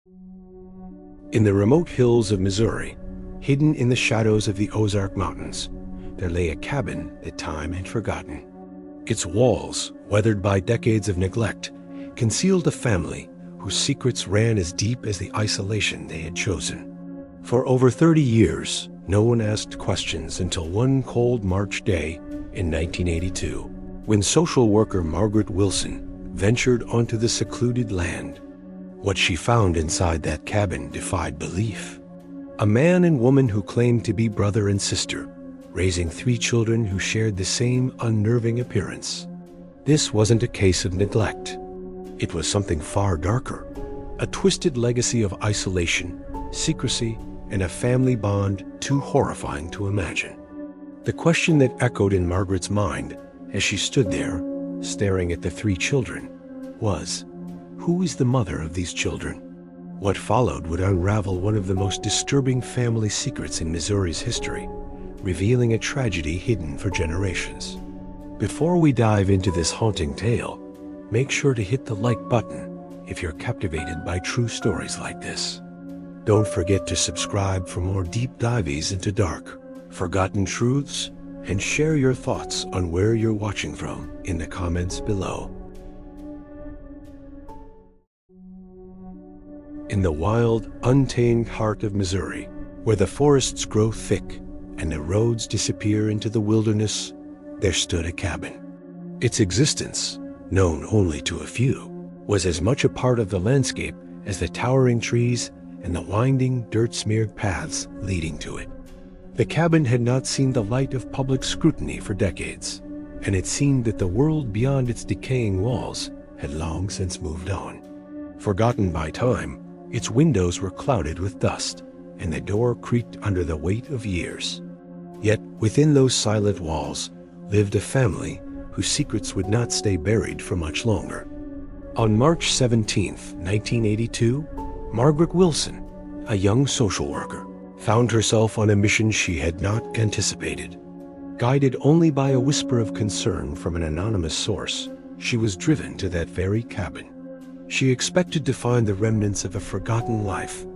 In the remote hills of Missouri, hidden in the shadows of the Ozark Mountains, there lay a cabin that time had forgotten. Its walls, weathered by decades of neglect, concealed a family whose secrets ran as deep as the isolation they had chosen. For over 30 years, no one asked questions until one cold March day in 1982, when social worker Margaret Wilson ventured onto the secluded land. What she found inside that cabin defied belief. A man and woman who claimed to be brother and sister, raising 3 children who shared the same unnerving appearance. This wasn't a case of neglect. It was something far darker, a twisted legacy of isolation, secrecy, and a family bond too horrifying to imagine. The question that echoed in Margaret's mind as she stood there, staring at the 3 children, was, who is the mother of these children? What followed would unravel one of the most disturbing family secrets in Missouri's history, revealing a tragedy hidden for generations. Before we dive into this haunting tale, make sure to hit the like button if you're captivated by true stories like this. Don't forget to subscribe for more deep dives into dark, forgotten truths, and share your thoughts on where you're watching from in the comments below. In the wild, untamed heart of Missouri, where the forests grow thick and the roads disappear into the wilderness, there stood a cabin. Its existence, known only to a few, was as much a part of the landscape as the towering trees and the winding, dirt-smeared paths leading to it. The cabin had not seen the light of public scrutiny for decades, and it seemed that the world beyond its decaying walls had long since moved on. Forgotten by time, its windows were clouded with dust, and the door creaked under the weight of years. Yet within those silent walls lived a family whose secrets would not stay buried for much longer. On March 17, 1982, Margaret Wilson, a young social worker, found herself on a mission she had not anticipated. Guided only by a whisper of concern from an anonymous source, she was driven to that very cabin. She expected to find the remnants of a forgotten life,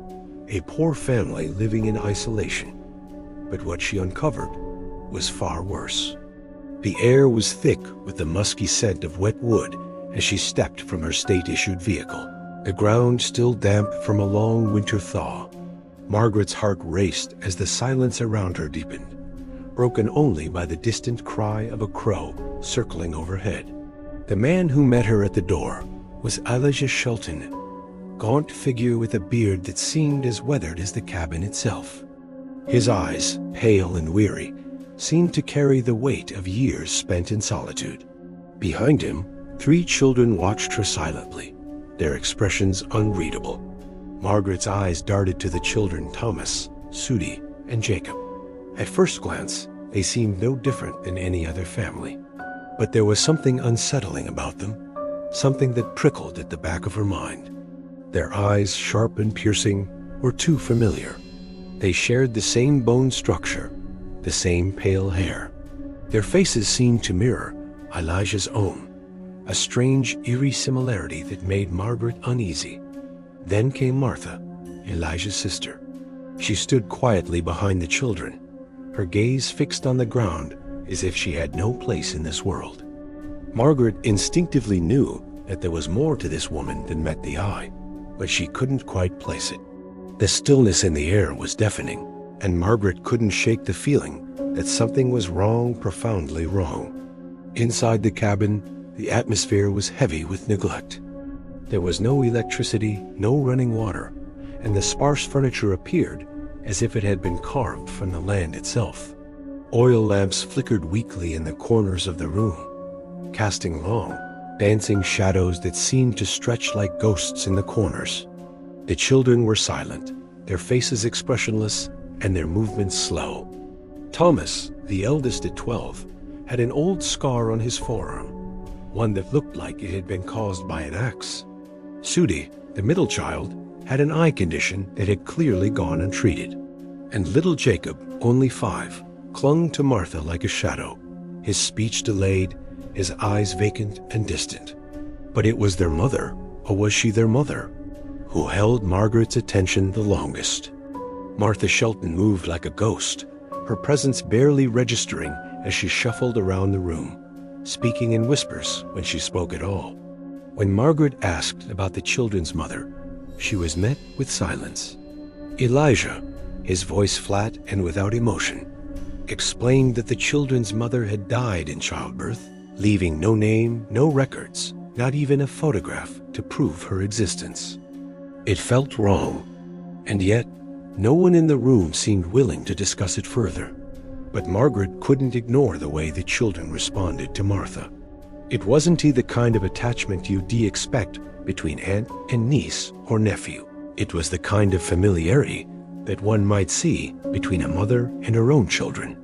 a poor family living in isolation. But what she uncovered was far worse. The air was thick with the musky scent of wet wood as she stepped from her state-issued vehicle, the ground still damp from a long winter thaw. Margaret's heart raced as the silence around her deepened, broken only by the distant cry of a crow circling overhead. The man who met her at the door was Elijah Shelton, gaunt figure with a beard that seemed as weathered as the cabin itself. His eyes, pale and weary, seemed to carry the weight of years spent in solitude. Behind him, 3 children watched her silently, their expressions unreadable. Margaret's eyes darted to the children Thomas, Sudi, and Jacob. At first glance, they seemed no different than any other family. But there was something unsettling about them, something that prickled at the back of her mind. Their eyes, sharp and piercing, were too familiar. They shared the same bone structure, the same pale hair. Their faces seemed to mirror Elijah's own, a strange, eerie similarity that made Margaret uneasy. Then came Martha, Elijah's sister. She stood quietly behind the children, her gaze fixed on the ground as if she had no place in this world. Margaret instinctively knew that there was more to this woman than met the eye, but she couldn't quite place it. The stillness in the air was deafening, and Margaret couldn't shake the feeling that something was wrong, profoundly wrong. Inside the cabin, the atmosphere was heavy with neglect. There was no electricity, no running water, and the sparse furniture appeared as if it had been carved from the land itself. Oil lamps flickered weakly in the corners of the room, casting long, dancing shadows that seemed to stretch like ghosts in the corners. The children were silent, their faces expressionless, and their movements slow. Thomas, the eldest at 12, had an old scar on his forearm, one that looked like it had been caused by an axe. Sudi, the middle child, had an eye condition that had clearly gone untreated. And little Jacob, only 5, clung to Martha like a shadow, his speech delayed, his eyes vacant and distant. But it was their mother, or was she their mother? who held Margaret's attention the longest. Martha Shelton moved like a ghost, her presence barely registering as she shuffled around the room, speaking in whispers when she spoke at all. When Margaret asked about the children's mother, she was met with silence. Elijah, his voice flat and without emotion, explained that the children's mother had died in childbirth, leaving no name, no records, not even a photograph to prove her existence. It felt wrong, and yet no one in the room seemed willing to discuss it further. But Margaret couldn't ignore the way the children responded to Martha. It wasn't the kind of attachment you'd expect between aunt and niece or nephew. It was the kind of familiarity that one might see between a mother and her own children.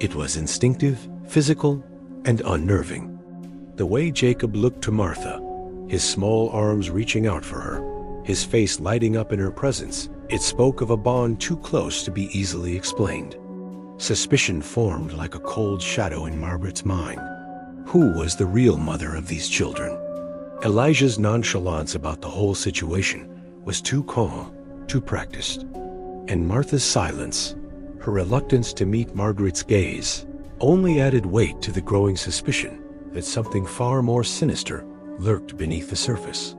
It was instinctive, physical, and unnerving. The way Jacob looked to Martha, his small arms reaching out for her, his face lighting up in her presence, it spoke of a bond too close to be easily explained. Suspicion formed like a cold shadow in Margaret's mind. Who was the real mother of these children? Elijah's nonchalance about the whole situation was too calm, too practiced. And Martha's silence, her reluctance to meet Margaret's gaze, only added weight to the growing suspicion that something far more sinister lurked beneath the surface.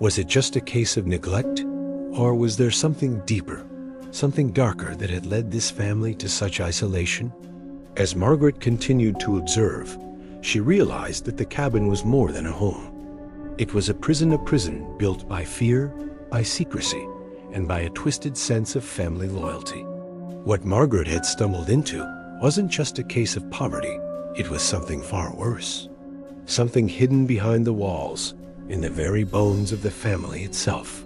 Was it just a case of neglect, or was there something deeper, something darker that had led this family to such isolation? As Margaret continued to observe, she realized that the cabin was more than a home. It was a prison built by fear, by secrecy, and by a twisted sense of family loyalty. What Margaret had stumbled into wasn't just a case of poverty, it was something far worse. Something hidden behind the walls, in the very bones of the family itself.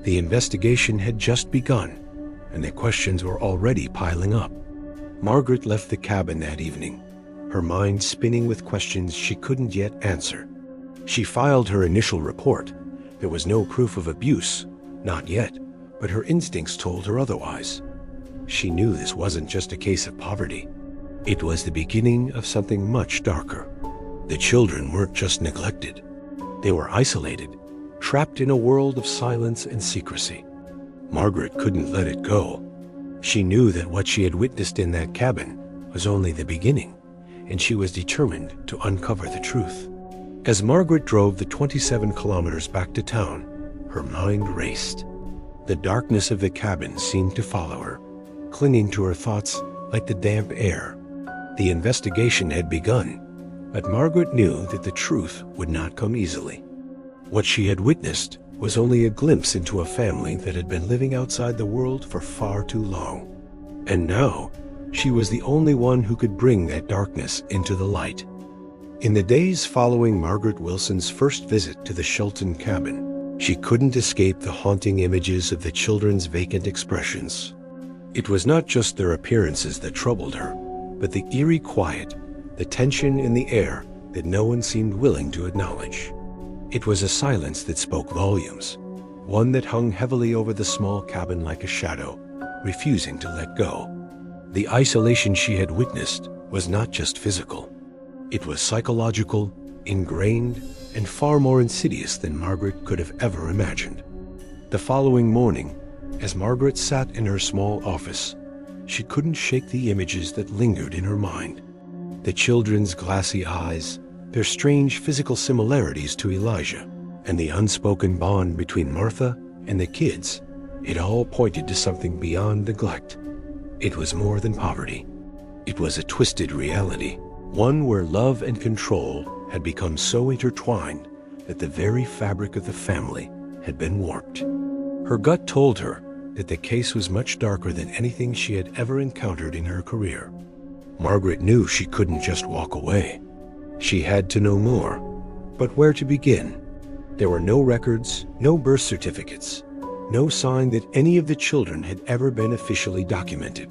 The investigation had just begun, and the questions were already piling up. Margaret left the cabin that evening, her mind spinning with questions she couldn't yet answer. She filed her initial report. There was no proof of abuse, not yet, but her instincts told her otherwise. She knew this wasn't just a case of poverty. It was the beginning of something much darker. The children weren't just neglected. They were isolated, trapped in a world of silence and secrecy. Margaret couldn't let it go. She knew that what she had witnessed in that cabin was only the beginning, and she was determined to uncover the truth. As Margaret drove the 27 kilometers back to town, her mind raced. The darkness of the cabin seemed to follow her, clinging to her thoughts like the damp air. The investigation had begun, but Margaret knew that the truth would not come easily. What she had witnessed was only a glimpse into a family that had been living outside the world for far too long. And now, she was the only one who could bring that darkness into the light. In the days following Margaret Wilson's first visit to the Shelton cabin, she couldn't escape the haunting images of the children's vacant expressions. It was not just their appearances that troubled her, but the eerie quiet, the tension in the air that no one seemed willing to acknowledge. It was a silence that spoke volumes, one that hung heavily over the small cabin like a shadow, refusing to let go. The isolation she had witnessed was not just physical. It was psychological, ingrained, and far more insidious than Margaret could have ever imagined. The following morning, as Margaret sat in her small office, she couldn't shake the images that lingered in her mind. The children's glassy eyes, their strange physical similarities to Elijah, and the unspoken bond between Martha and the kids, it all pointed to something beyond neglect. It was more than poverty. It was a twisted reality, one where love and control had become so intertwined that the very fabric of the family had been warped. Her gut told her that the case was much darker than anything she had ever encountered in her career. Margaret knew she couldn't just walk away. She had to know more. But where to begin? There were no records, no birth certificates, no sign that any of the children had ever been officially documented.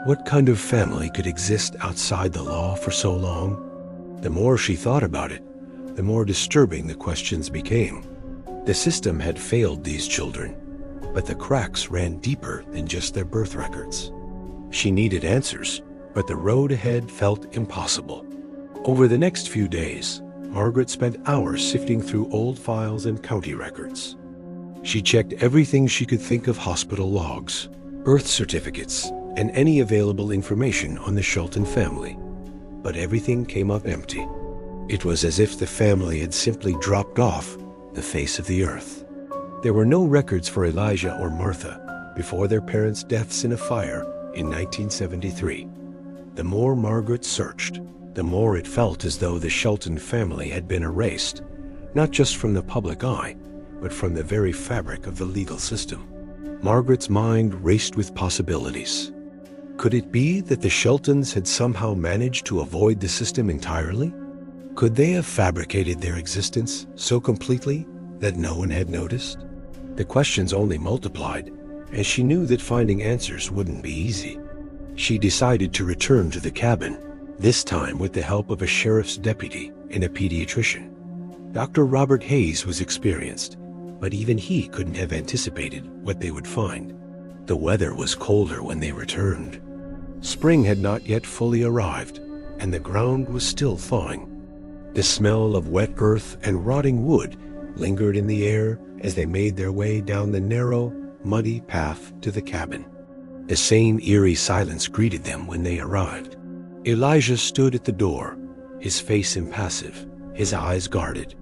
What kind of family could exist outside the law for so long? The more she thought about it, the more disturbing the questions became. The system had failed these children, but the cracks ran deeper than just their birth records. She needed answers, but the road ahead felt impossible. Over the next few days, Margaret spent hours sifting through old files and county records. She checked everything she could think of: hospital logs, birth certificates, and any available information on the Shelton family. But everything came up empty. It was as if the family had simply dropped off the face of the earth. There were no records for Elijah or Martha before their parents' deaths in a fire in 1973. The more Margaret searched, the more it felt as though the Shelton family had been erased, not just from the public eye, but from the very fabric of the legal system. Margaret's mind raced with possibilities. Could it be that the Sheltons had somehow managed to avoid the system entirely? Could they have fabricated their existence so completely that no one had noticed? The questions only multiplied, and she knew that finding answers wouldn't be easy. She decided to return to the cabin, this time with the help of a sheriff's deputy and a pediatrician. Dr. Robert Hayes was experienced, but even he couldn't have anticipated what they would find. The weather was colder when they returned. Spring had not yet fully arrived, and the ground was still thawing. The smell of wet earth and rotting wood lingered in the air as they made their way down the narrow, muddy path to the cabin. The same eerie silence greeted them when they arrived. Elijah stood at the door, his face impassive, his eyes guarded.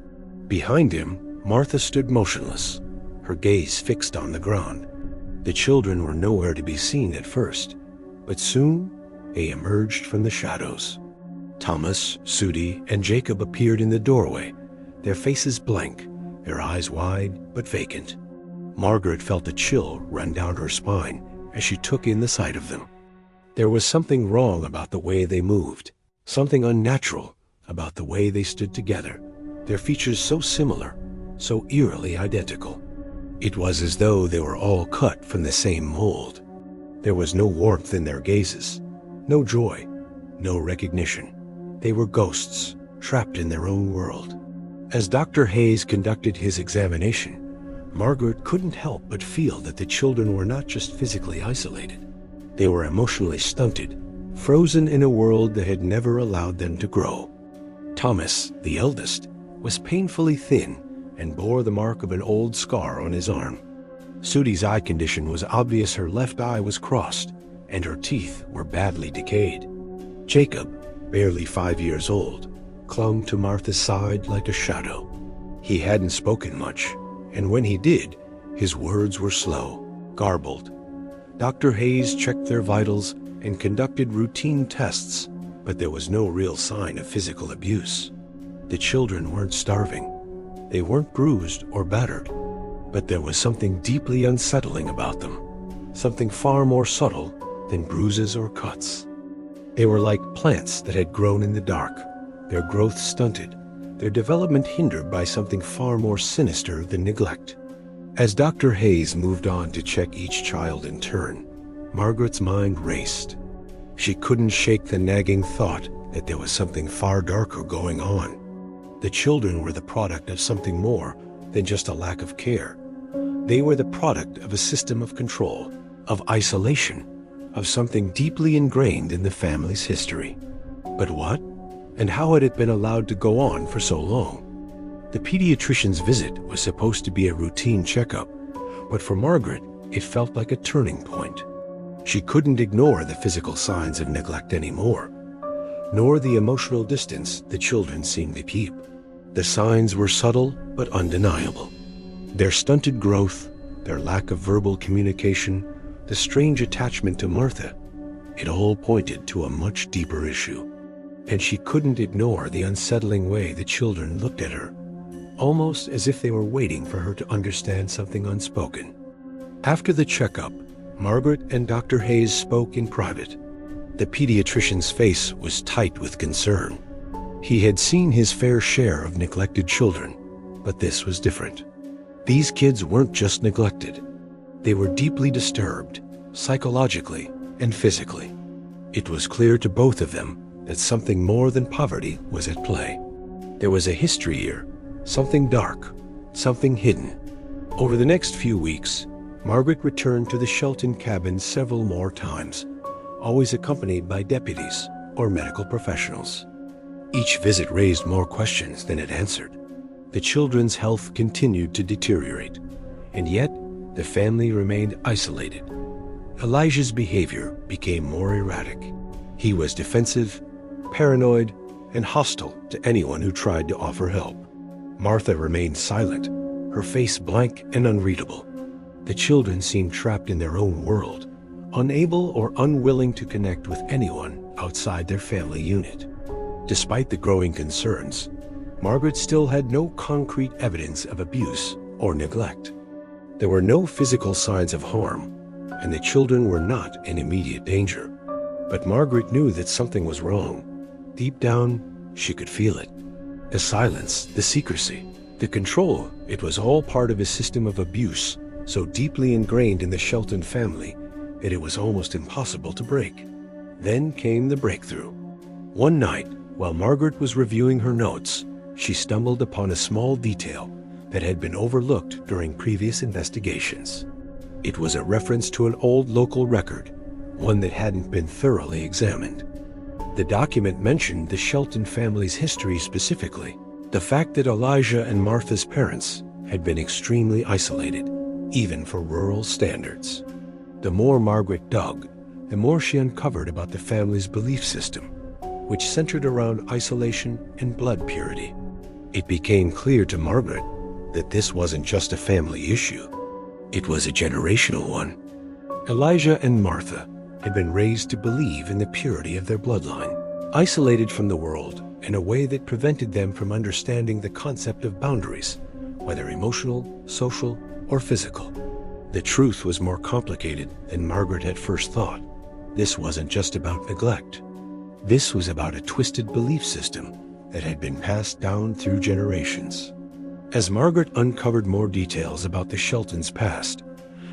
Behind him, Martha stood motionless, her gaze fixed on the ground. The children were nowhere to be seen at first, but soon they emerged from the shadows. Thomas, Sudi, and Jacob appeared in the doorway, their faces blank, their eyes wide but vacant. Margaret felt a chill run down her spine as she took in the sight of them. There was something wrong about the way they moved, something unnatural about the way they stood together, their features so similar, so eerily identical. It was as though they were all cut from the same mold. There was no warmth in their gazes, no joy, no recognition. They were ghosts, trapped in their own world. As Dr. Hayes conducted his examination, Margaret couldn't help but feel that the children were not just physically isolated. They were emotionally stunted, frozen in a world that had never allowed them to grow. Thomas, the eldest, was painfully thin and bore the mark of an old scar on his arm. Sudi's eye condition was obvious. Her left eye was crossed, and her teeth were badly decayed. Jacob, barely 5 years old, clung to Martha's side like a shadow. He hadn't spoken much, and when he did, his words were slow, garbled. Dr. Hayes checked their vitals and conducted routine tests, but there was no real sign of physical abuse. The children weren't starving. They weren't bruised or battered, but there was something deeply unsettling about them, something far more subtle than bruises or cuts. They were like plants that had grown in the dark, their growth stunted, their development hindered by something far more sinister than neglect. As Dr. Hayes moved on to check each child in turn, Margaret's mind raced. She couldn't shake the nagging thought that there was something far darker going on. The children were the product of something more than just a lack of care. They were the product of a system of control, of isolation, of something deeply ingrained in the family's history. But what? And how had it been allowed to go on for so long? The pediatrician's visit was supposed to be a routine checkup, but for Margaret, it felt like a turning point. She couldn't ignore the physical signs of neglect anymore, nor the emotional distance the children seemed to keep. The signs were subtle but undeniable. Their stunted growth, their lack of verbal communication, the strange attachment to Martha, it all pointed to a much deeper issue. And she couldn't ignore the unsettling way the children looked at her, almost as if they were waiting for her to understand something unspoken. After the checkup, Margaret and Dr. Hayes spoke in private. The pediatrician's face was tight with concern. He had seen his fair share of neglected children, but this was different. These kids weren't just neglected. They were deeply disturbed, psychologically and physically. It was clear to both of them that something more than poverty was at play. There was a history here, something dark, something hidden. Over the next few weeks, Margaret returned to the Shelton cabin several more times, always accompanied by deputies or medical professionals. Each visit raised more questions than it answered. The children's health continued to deteriorate. And yet, the family remained isolated. Elijah's behavior became more erratic. He was defensive, paranoid, and hostile to anyone who tried to offer help. Martha remained silent, her face blank and unreadable. The children seemed trapped in their own world, unable or unwilling to connect with anyone outside their family unit. Despite the growing concerns, Margaret still had no concrete evidence of abuse or neglect. There were no physical signs of harm, and the children were not in immediate danger. But Margaret knew that something was wrong. Deep down, she could feel it. The silence, the secrecy, the control, it was all part of a system of abuse so deeply ingrained in the Shelton family that it was almost impossible to break. Then came the breakthrough. One night, while Margaret was reviewing her notes, she stumbled upon a small detail that had been overlooked during previous investigations. It was a reference to an old local record, one that hadn't been thoroughly examined. The document mentioned the Shelton family's history specifically, the fact that Elijah and Martha's parents had been extremely isolated, even for rural standards. The more Margaret dug, the more she uncovered about the family's belief system, which centered around isolation and blood purity. It became clear to Margaret that this wasn't just a family issue. It was a generational one. Elijah and Martha had been raised to believe in the purity of their bloodline, isolated from the world in a way that prevented them from understanding the concept of boundaries, whether emotional, social, or physical. The truth was more complicated than Margaret had first thought. This wasn't just about neglect. This was about a twisted belief system that had been passed down through generations. As Margaret uncovered more details about the Sheltons' past,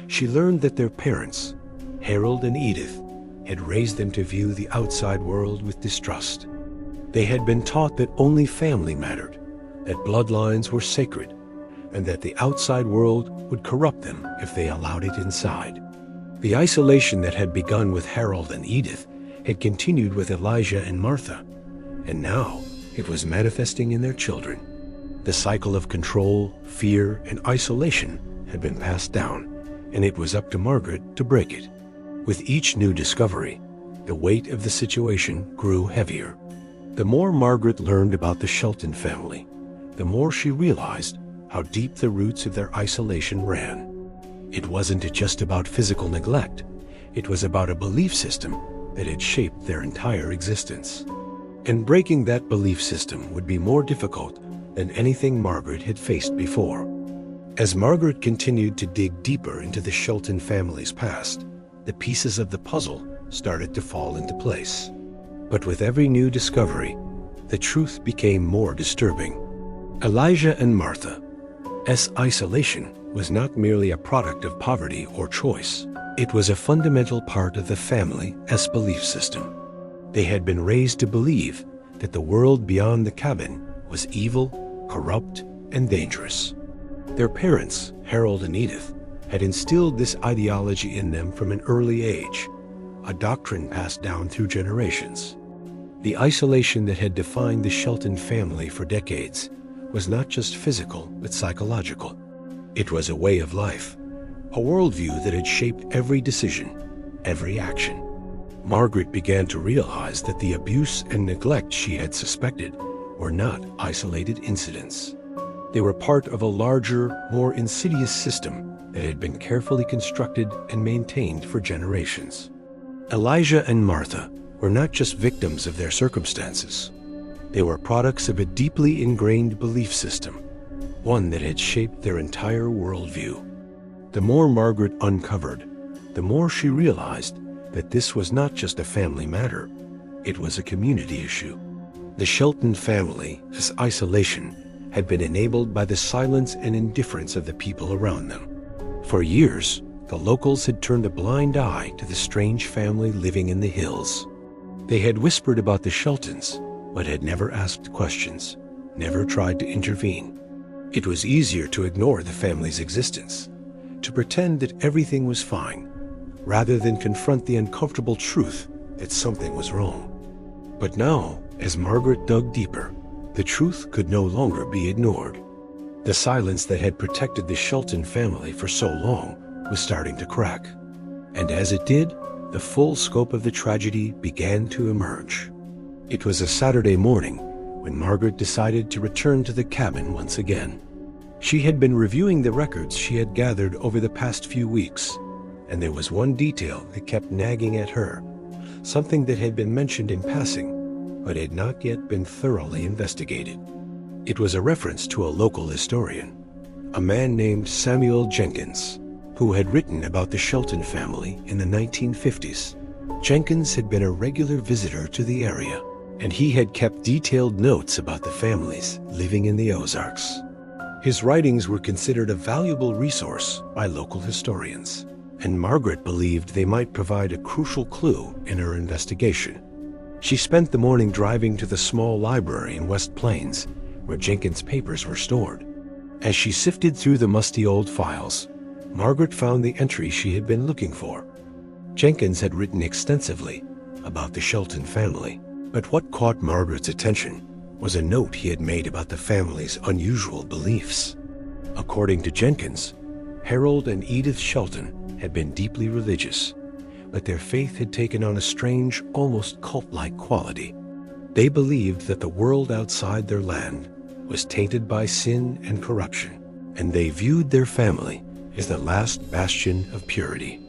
she learned that their parents, Harold and Edith, had raised them to view the outside world with distrust. They had been taught that only family mattered, that bloodlines were sacred, and that the outside world would corrupt them if they allowed it inside. The isolation that had begun with Harold and Edith had continued with Elijah and Martha, and now it was manifesting in their children. The cycle of control, fear, and isolation had been passed down, and it was up to Margaret to break it. With each new discovery, the weight of the situation grew heavier. The more Margaret learned about the Shelton family, the more she realized how deep the roots of their isolation ran. It wasn't just about physical neglect. It was about a belief system that had shaped their entire existence. And breaking that belief system would be more difficult than anything Margaret had faced before. As Margaret continued to dig deeper into the Shelton family's past, the pieces of the puzzle started to fall into place. But with every new discovery, the truth became more disturbing. Elijah and Martha's isolation was not merely a product of poverty or choice. It was a fundamental part of the family's belief system. They had been raised to believe that the world beyond the cabin was evil, corrupt, and dangerous. Their parents, Harold and Edith, had instilled this ideology in them from an early age, a doctrine passed down through generations. The isolation that had defined the Shelton family for decades was not just physical but psychological. It was a way of life, a worldview that had shaped every decision, every action. Margaret began to realize that the abuse and neglect she had suspected were not isolated incidents. They were part of a larger, more insidious system that had been carefully constructed and maintained for generations. Elijah and Martha were not just victims of their circumstances. They were products of a deeply ingrained belief system, one that had shaped their entire worldview. The more Margaret uncovered, the more she realized that this was not just a family matter, it was a community issue. The Shelton family's isolation had been enabled by the silence and indifference of the people around them. For years, the locals had turned a blind eye to the strange family living in the hills. They had whispered about the Sheltons, but had never asked questions, never tried to intervene. It was easier to ignore the family's existence, to pretend that everything was fine, rather than confront the uncomfortable truth that something was wrong. But now, as Margaret dug deeper, the truth could no longer be ignored. The silence that had protected the Shelton family for so long was starting to crack. And as it did, the full scope of the tragedy began to emerge. It was a Saturday morning when Margaret decided to return to the cabin once again. She had been reviewing the records she had gathered over the past few weeks, and there was one detail that kept nagging at her, something that had been mentioned in passing, but had not yet been thoroughly investigated. It was a reference to a local historian, a man named Samuel Jenkins, who had written about the Shelton family in the 1950s. Jenkins had been a regular visitor to the area, and he had kept detailed notes about the families living in the Ozarks. His writings were considered a valuable resource by local historians, and Margaret believed they might provide a crucial clue in her investigation. She spent the morning driving to the small library in West Plains, where Jenkins' papers were stored. As she sifted through the musty old files, Margaret found the entry she had been looking for. Jenkins had written extensively about the Shelton family, but what caught Margaret's attention was a note he had made about the family's unusual beliefs. According to Jenkins, Harold and Edith Shelton had been deeply religious, but their faith had taken on a strange, almost cult-like quality. They believed that the world outside their land was tainted by sin and corruption, and they viewed their family as the last bastion of purity.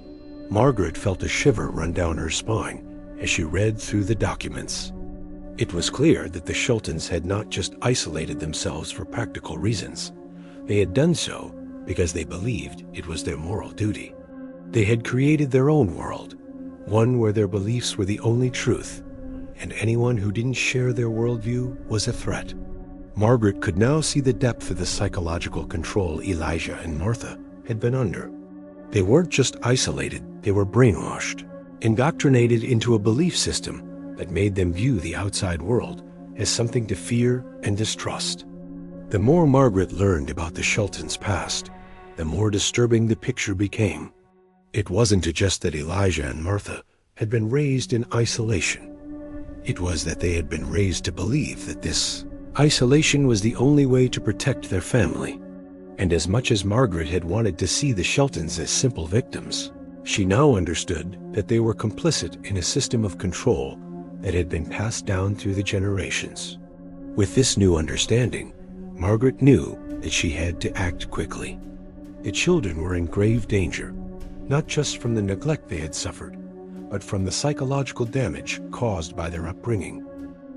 Margaret felt a shiver run down her spine as she read through the documents. It was clear that the Sheltons had not just isolated themselves for practical reasons. They had done so because they believed it was their moral duty. They had created their own world, one where their beliefs were the only truth, and anyone who didn't share their worldview was a threat. Margaret could now see the depth of the psychological control Elijah and Martha had been under. They weren't just isolated, they were brainwashed, indoctrinated into a belief system that made them view the outside world as something to fear and distrust. The more Margaret learned about the Sheltons' past, the more disturbing the picture became. It wasn't just that Elijah and Martha had been raised in isolation. It was that they had been raised to believe that this isolation was the only way to protect their family. And as much as Margaret had wanted to see the Sheltons as simple victims, she now understood that they were complicit in a system of control that had been passed down through the generations. With this new understanding, Margaret knew that she had to act quickly. The children were in grave danger, not just from the neglect they had suffered, but from the psychological damage caused by their upbringing.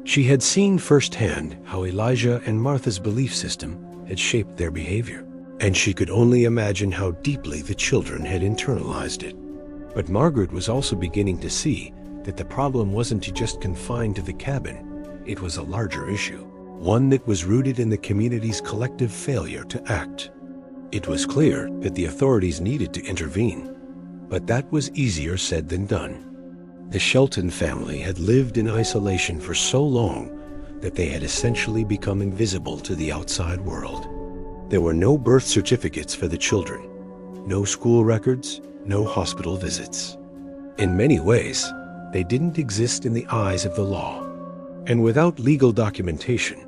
She had seen firsthand how Elijah and Martha's belief system had shaped their behavior, and she could only imagine how deeply the children had internalized it. But Margaret was also beginning to see that the problem wasn't just confined to the cabin. It was a larger issue, one that was rooted in the community's collective failure to act. It was clear that the authorities needed to intervene, but that was easier said than done. The Shelton family had lived in isolation for so long that they had essentially become invisible to the outside world. There were no birth certificates for the children, no school records, no hospital visits. In many ways, they didn't exist in the eyes of the law. And without legal documentation,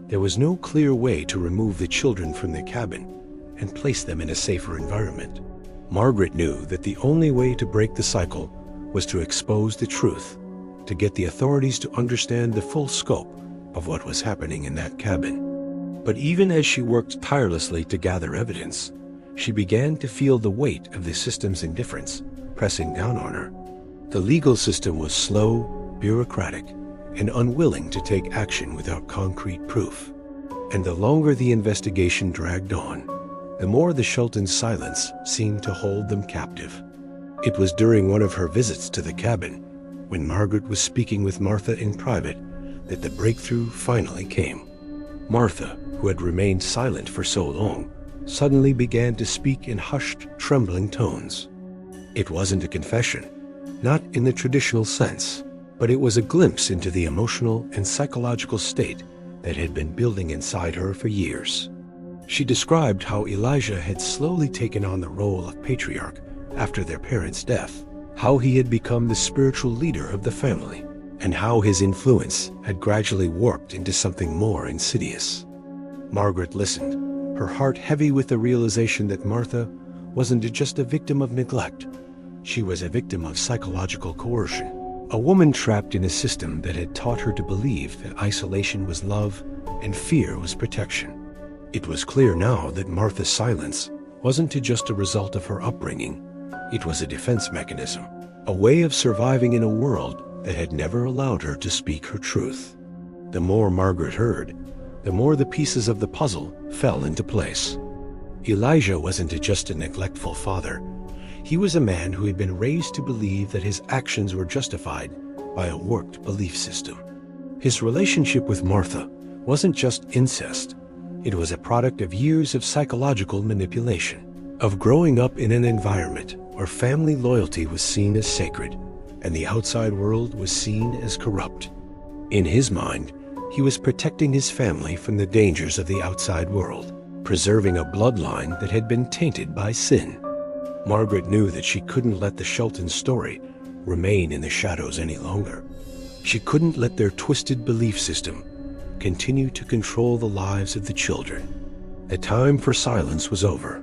there was no clear way to remove the children from the cabin and place them in a safer environment. Margaret knew that the only way to break the cycle was to expose the truth, to get the authorities to understand the full scope of what was happening in that cabin. But even as she worked tirelessly to gather evidence, she began to feel the weight of the system's indifference pressing down on her. The legal system was slow, bureaucratic, and unwilling to take action without concrete proof. And the longer the investigation dragged on, the more the Sheltons' silence seemed to hold them captive. It was during one of her visits to the cabin, when Margaret was speaking with Martha in private, that the breakthrough finally came. Martha, who had remained silent for so long, suddenly began to speak in hushed, trembling tones. It wasn't a confession, not in the traditional sense, but it was a glimpse into the emotional and psychological state that had been building inside her for years. She described how Elijah had slowly taken on the role of patriarch after their parents' death, how he had become the spiritual leader of the family, and how his influence had gradually warped into something more insidious. Margaret listened, her heart heavy with the realization that Martha wasn't just a victim of neglect. She was a victim of psychological coercion. A woman trapped in a system that had taught her to believe that isolation was love and fear was protection. It was clear now that Martha's silence wasn't just a result of her upbringing. It was a defense mechanism, a way of surviving in a world that had never allowed her to speak her truth. The more Margaret heard, the more the pieces of the puzzle fell into place. Elijah wasn't just a neglectful father. He was a man who had been raised to believe that his actions were justified by a warped belief system. His relationship with Martha wasn't just incest. It was a product of years of psychological manipulation, of growing up in an environment where family loyalty was seen as sacred and the outside world was seen as corrupt. In his mind, he was protecting his family from the dangers of the outside world, preserving a bloodline that had been tainted by sin. Margaret knew that she couldn't let the Shelton story remain in the shadows any longer. She couldn't let their twisted belief system continue to control the lives of the children. The time for silence was over.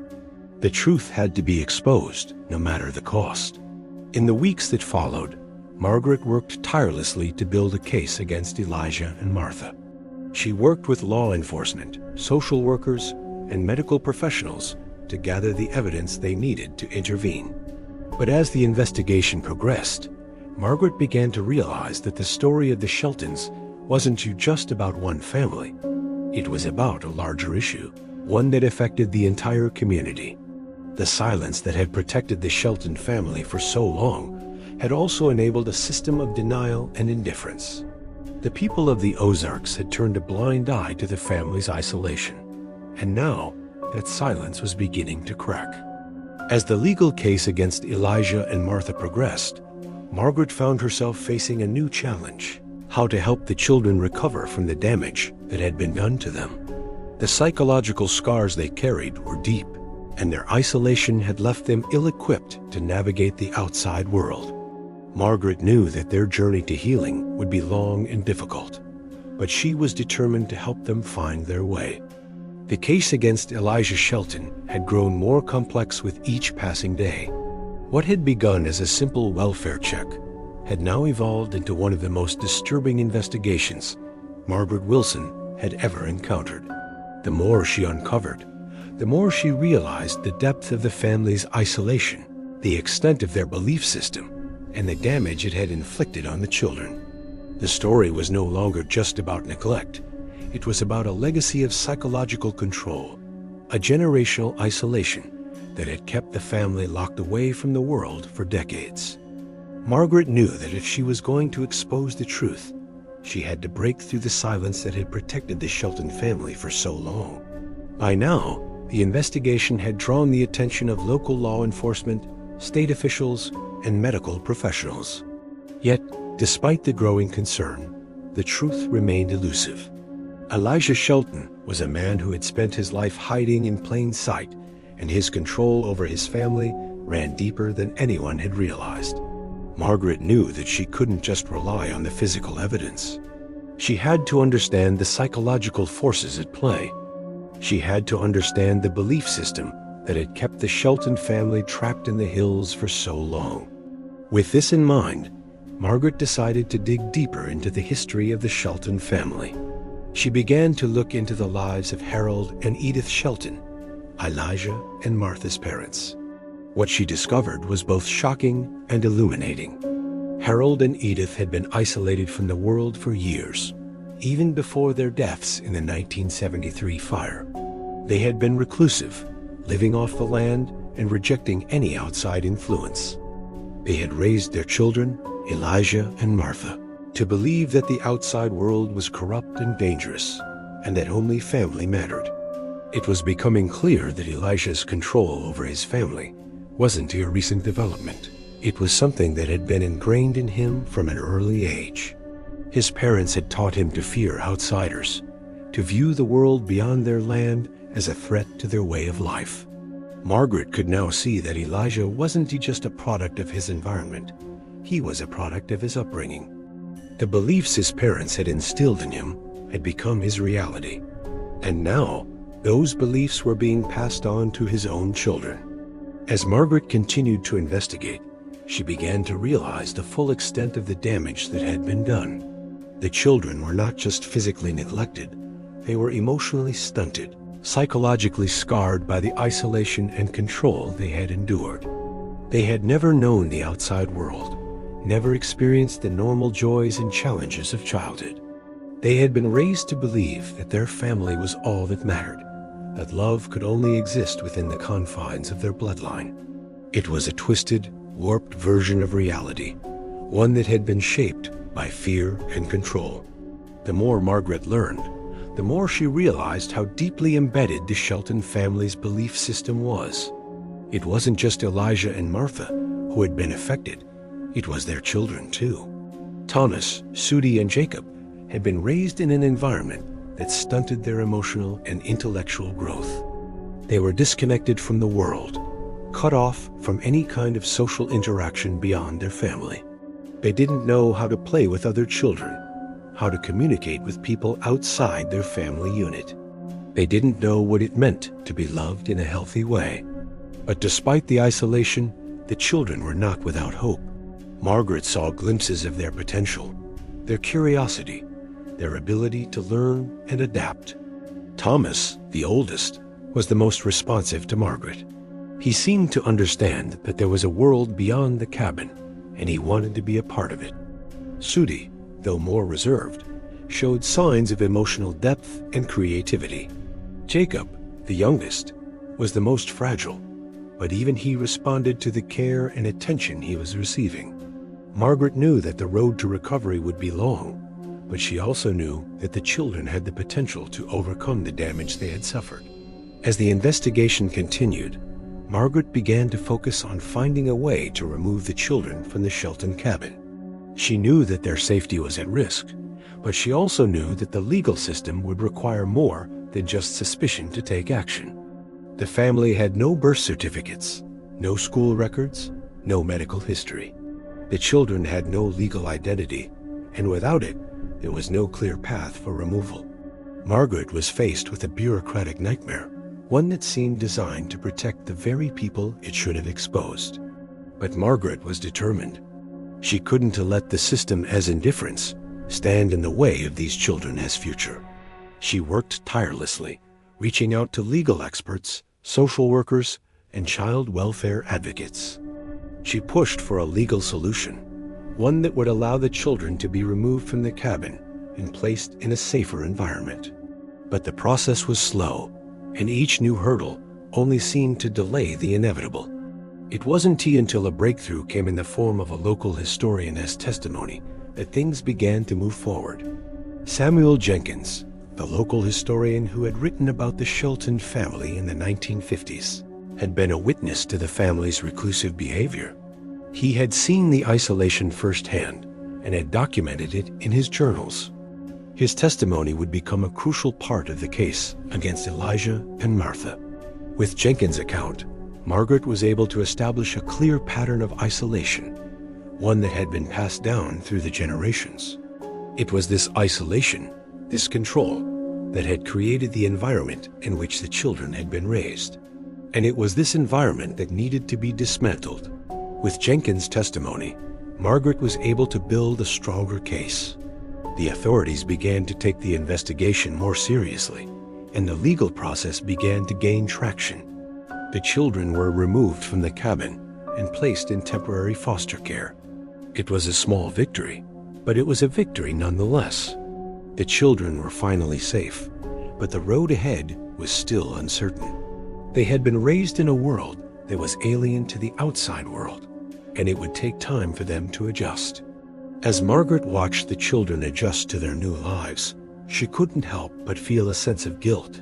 The truth had to be exposed, no matter the cost. In the weeks that followed, Margaret worked tirelessly to build a case against Elijah and Martha. She worked with law enforcement, social workers, and medical professionals to gather the evidence they needed to intervene. But as the investigation progressed, Margaret began to realize that the story of the Sheltons wasn't just about one family. It was about a larger issue, one that affected the entire community. The silence that had protected the Shelton family for so long had also enabled a system of denial and indifference. The people of the Ozarks had turned a blind eye to the family's isolation, and now that silence was beginning to crack. As the legal case against Elijah and Martha progressed, Margaret found herself facing a new challenge: how to help the children recover from the damage that had been done to them. The psychological scars they carried were deep, and their isolation had left them ill-equipped to navigate the outside world. Margaret knew that their journey to healing would be long and difficult, but she was determined to help them find their way. The case against Elijah Shelton had grown more complex with each passing day. What had begun as a simple welfare check had now evolved into one of the most disturbing investigations Margaret Wilson had ever encountered. The more she uncovered, the more she realized the depth of the family's isolation, the extent of their belief system, and the damage it had inflicted on the children. The story was no longer just about neglect. It was about a legacy of psychological control, a generational isolation that had kept the family locked away from the world for decades. Margaret knew that if she was going to expose the truth, she had to break through the silence that had protected the Shelton family for so long. By now, the investigation had drawn the attention of local law enforcement, state officials, and medical professionals. Yet, despite the growing concern, the truth remained elusive. Elijah Shelton was a man who had spent his life hiding in plain sight, and his control over his family ran deeper than anyone had realized. Margaret knew that she couldn't just rely on the physical evidence. She had to understand the psychological forces at play. She had to understand the belief system that had kept the Shelton family trapped in the hills for so long. With this in mind, Margaret decided to dig deeper into the history of the Shelton family. She began to look into the lives of Harold and Edith Shelton, Elijah and Martha's parents. What she discovered was both shocking and illuminating. Harold and Edith had been isolated from the world for years, even before their deaths in the 1973 fire. They had been reclusive, living off the land and rejecting any outside influence. They had raised their children, Elijah and Martha, to believe that the outside world was corrupt and dangerous, and that only family mattered. It was becoming clear that Elijah's control over his family wasn't a recent development. It was something that had been ingrained in him from an early age. His parents had taught him to fear outsiders, to view the world beyond their land as a threat to their way of life. Margaret could now see that Elijah wasn't just a product of his environment. He was a product of his upbringing. The beliefs his parents had instilled in him had become his reality. And now, Those beliefs were being passed on to his own children. As Margaret continued to investigate, she began to realize the full extent of the damage that had been done. The children were not just physically neglected, they were emotionally stunted, psychologically scarred by the isolation and control they had endured. They had never known the outside world, never experienced the normal joys and challenges of childhood. They had been raised to believe that their family was all that mattered, that love could only exist within the confines of their bloodline. It was a twisted, warped version of reality, one that had been shaped by fear and control. The more Margaret learned, the more she realized how deeply embedded the Shelton family's belief system was. It wasn't just Elijah and Martha who had been affected, it was their children too. Thomas, Sudi, and Jacob had been raised in an environment that stunted their emotional and intellectual growth. They were disconnected from the world, cut off from any kind of social interaction beyond their family. They didn't know how to play with other children, how to communicate with people outside their family unit. They didn't know what it meant to be loved in a healthy way. But despite the isolation, the children were not without hope. Margaret saw glimpses of their potential, their curiosity, their ability to learn and adapt. Thomas, the oldest, was the most responsive to Margaret. He seemed to understand that there was a world beyond the cabin, and he wanted to be a part of it. Sudi, though more reserved, showed signs of emotional depth and creativity. Jacob, the youngest, was the most fragile, but even he responded to the care and attention he was receiving. Margaret knew that the road to recovery would be long, but she also knew that the children had the potential to overcome the damage they had suffered. As the investigation continued, Margaret began to focus on finding a way to remove the children from the Shelton cabin. She knew that their safety was at risk, but she also knew that the legal system would require more than just suspicion to take action. The family had no birth certificates, no school records, no medical history. The children had no legal identity, and without it, there was no clear path for removal. Margaret was faced with a bureaucratic nightmare, one that seemed designed to protect the very people it should have exposed. But Margaret was determined. She couldn't let the system as indifference stand in the way of these children's future. She worked tirelessly, reaching out to legal experts, social workers, and child welfare advocates. She pushed for a legal solution, one that would allow the children to be removed from the cabin and placed in a safer environment. But the process was slow, and each new hurdle only seemed to delay the inevitable. It wasn't until a breakthrough came in the form of a local historian's testimony that things began to move forward. Samuel Jenkins, the local historian who had written about the Shelton family in the 1950s, had been a witness to the family's reclusive behavior. He had seen the isolation firsthand and had documented it in his journals. His testimony would become a crucial part of the case against Elijah and Martha. With Jenkins' account, Margaret was able to establish a clear pattern of isolation, one that had been passed down through the generations. It was this isolation, this control, that had created the environment in which the children had been raised. And it was this environment that needed to be dismantled. With Jenkins' testimony, Margaret was able to build a stronger case. The authorities began to take the investigation more seriously, and the legal process began to gain traction. The children were removed from the cabin and placed in temporary foster care. It was a small victory, but it was a victory nonetheless. The children were finally safe, but the road ahead was still uncertain. They had been raised in a world that was alien to the outside world, and it would take time for them to adjust. As Margaret watched the children adjust to their new lives, she couldn't help but feel a sense of guilt.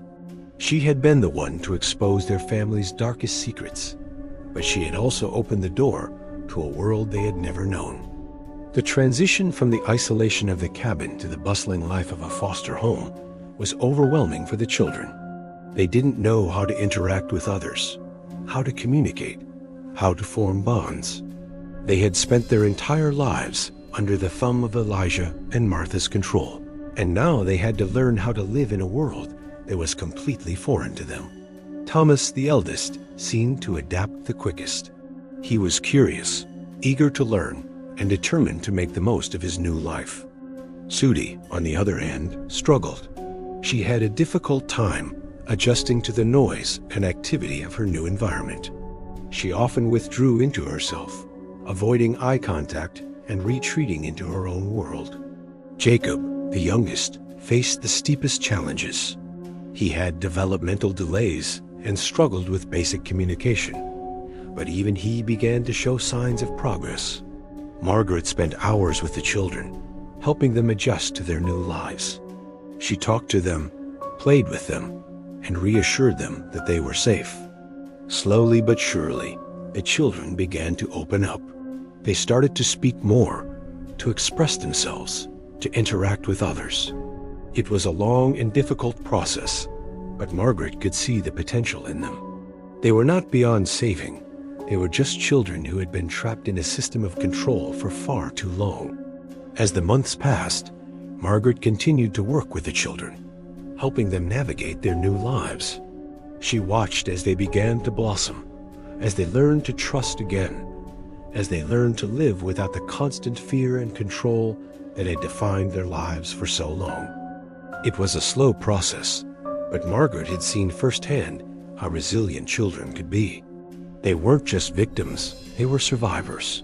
She had been the one to expose their family's darkest secrets, but she had also opened the door to a world they had never known. The transition from the isolation of the cabin to the bustling life of a foster home was overwhelming for the children. They didn't know how to interact with others, how to communicate, how to form bonds. They had spent their entire lives under the thumb of Elijah and Martha's control, and now they had to learn how to live in a world that was completely foreign to them. Thomas, the eldest, seemed to adapt the quickest. He was curious, eager to learn, and determined to make the most of his new life. Sudi, on the other hand, struggled. She had a difficult time adjusting to the noise and activity of her new environment. She often withdrew into herself, avoiding eye contact and retreating into her own world. Jacob, the youngest, faced the steepest challenges. He had developmental delays and struggled with basic communication, but even he began to show signs of progress. Margaret spent hours with the children, helping them adjust to their new lives. She talked to them, played with them, and reassured them that they were safe. Slowly but surely, the children began to open up. They started to speak more, to express themselves, to interact with others. It was a long and difficult process, but Margaret could see the potential in them. They were not beyond saving. They were just children who had been trapped in a system of control for far too long. As the months passed, Margaret continued to work with the children, helping them navigate their new lives. She watched as they began to blossom, as they learned to trust again, as they learned to live without the constant fear and control that had defined their lives for so long. It was a slow process, but Margaret had seen firsthand how resilient children could be. They weren't just victims, they were survivors.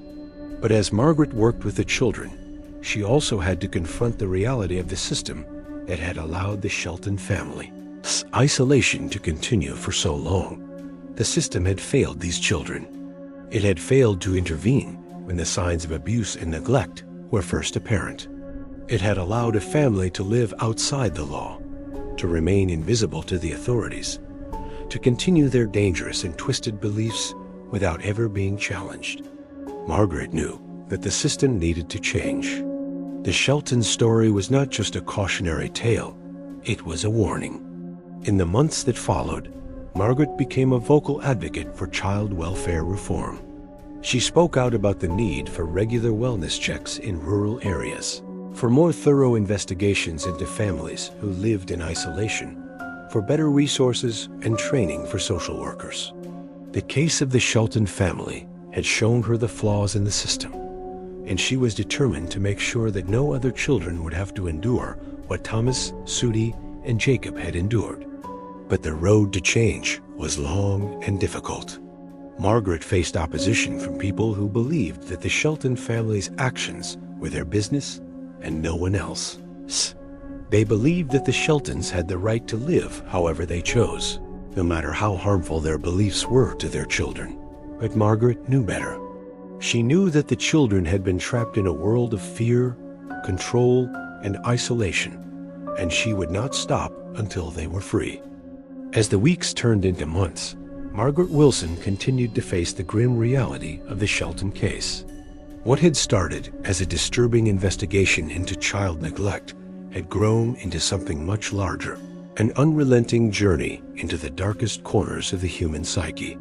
But as Margaret worked with the children, she also had to confront the reality of the system that had allowed the Shelton family's isolation to continue for so long. The system had failed these children. It had failed to intervene when the signs of abuse and neglect were first apparent. It had allowed a family to live outside the law, to remain invisible to the authorities, to continue their dangerous and twisted beliefs without ever being challenged. Margaret knew that the system needed to change. The Shelton story was not just a cautionary tale, it was a warning. In the months that followed, Margaret became a vocal advocate for child welfare reform. She spoke out about the need for regular wellness checks in rural areas, for more thorough investigations into families who lived in isolation, for better resources and training for social workers. The case of the Shelton family had shown her the flaws in the system, and she was determined to make sure that no other children would have to endure what Thomas, Sudi, and Jacob had endured. But the road to change was long and difficult. Margaret faced opposition from people who believed that the Shelton family's actions were their business and no one else. They believed that the Sheltons had the right to live however they chose, no matter how harmful their beliefs were to their children. But Margaret knew better. She knew that the children had been trapped in a world of fear, control, and isolation, and she would not stop until they were free. As the weeks turned into months, Margaret Wilson continued to face the grim reality of the Shelton case. What had started as a disturbing investigation into child neglect had grown into something much larger, an unrelenting journey into the darkest corners of the human psyche.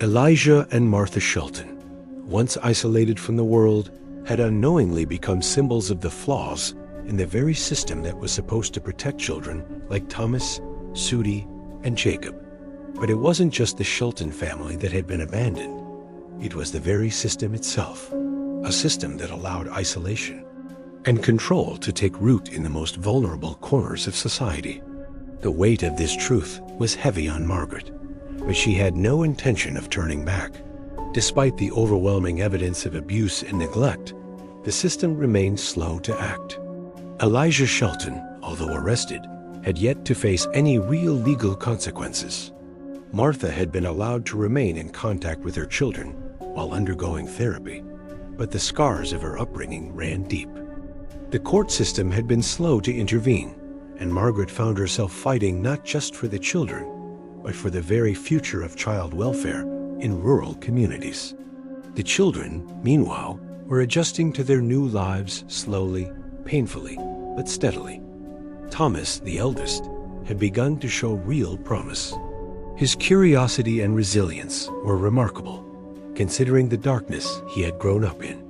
Elijah and Martha Shelton, once isolated from the world, had unknowingly become symbols of the flaws in the very system that was supposed to protect children like Thomas, Sudi, and Jacob. But it wasn't just the Shelton family that had been abandoned. It was the very system itself, a system that allowed isolation and control to take root in the most vulnerable corners of society. The weight of this truth was heavy on Margaret, but she had no intention of turning back. Despite the overwhelming evidence of abuse and neglect, the system remained slow to act. Elijah Shelton, although arrested, had yet to face any real legal consequences. Martha had been allowed to remain in contact with her children while undergoing therapy, but the scars of her upbringing ran deep. The court system had been slow to intervene, and Margaret found herself fighting not just for the children, but for the very future of child welfare in rural communities. The children, meanwhile, were adjusting to their new lives slowly, painfully, but steadily. Thomas, the eldest, had begun to show real promise. His curiosity and resilience were remarkable, considering the darkness he had grown up in.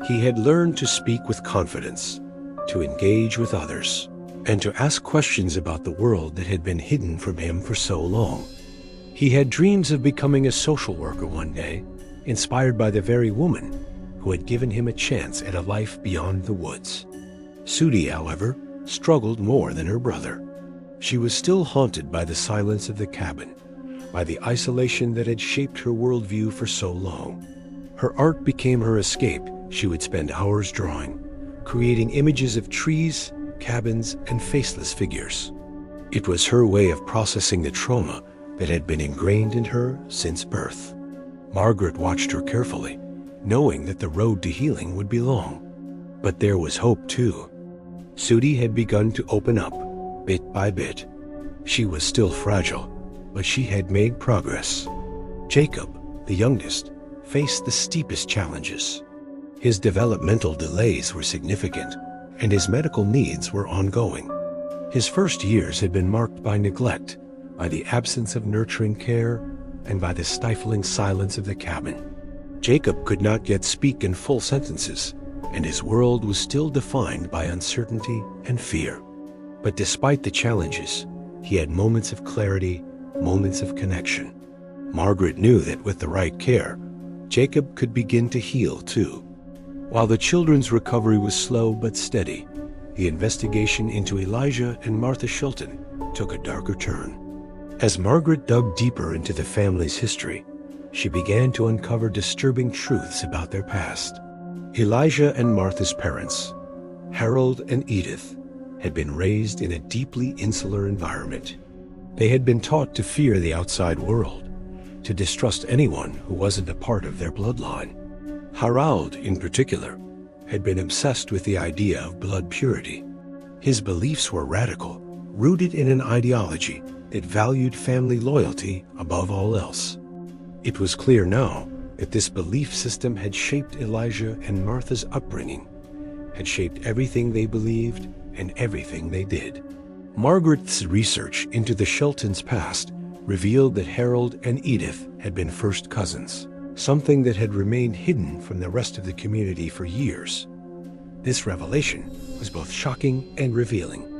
He had learned to speak with confidence, to engage with others, and to ask questions about the world that had been hidden from him for so long. He had dreams of becoming a social worker one day, inspired by the very woman who had given him a chance at a life beyond the woods. Sudi, however, struggled more than her brother. She was still haunted by the silence of the cabin, by the isolation that had shaped her worldview for so long. Her art became her escape. She would spend hours drawing, creating images of trees, cabins, and faceless figures. It was her way of processing the trauma that had been ingrained in her since birth. Margaret watched her carefully, knowing that the road to healing would be long. But there was hope too. Sudi had begun to open up, bit by bit. She was still fragile, but she had made progress. Jacob, the youngest, faced the steepest challenges. His developmental delays were significant, and his medical needs were ongoing. His first years had been marked by neglect, by the absence of nurturing care, and by the stifling silence of the cabin. Jacob could not yet speak in full sentences, and his world was still defined by uncertainty and fear. But despite the challenges, he had moments of clarity, moments of connection. Margaret knew that with the right care, Jacob could begin to heal too. While the children's recovery was slow but steady, the investigation into Elijah and Martha Shelton took a darker turn. As Margaret dug deeper into the family's history, she began to uncover disturbing truths about their past. Elijah and Martha's parents, Harold and Edith, had been raised in a deeply insular environment. They had been taught to fear the outside world, to distrust anyone who wasn't a part of their bloodline. Harold, in particular, had been obsessed with the idea of blood purity. His beliefs were radical, rooted in an ideology that valued family loyalty above all else. It was clear now that this belief system had shaped Elijah and Martha's upbringing, had shaped everything they believed and everything they did. Margaret's research into the Sheltons' past revealed that Harold and Edith had been first cousins, something that had remained hidden from the rest of the community for years. This revelation was both shocking and revealing.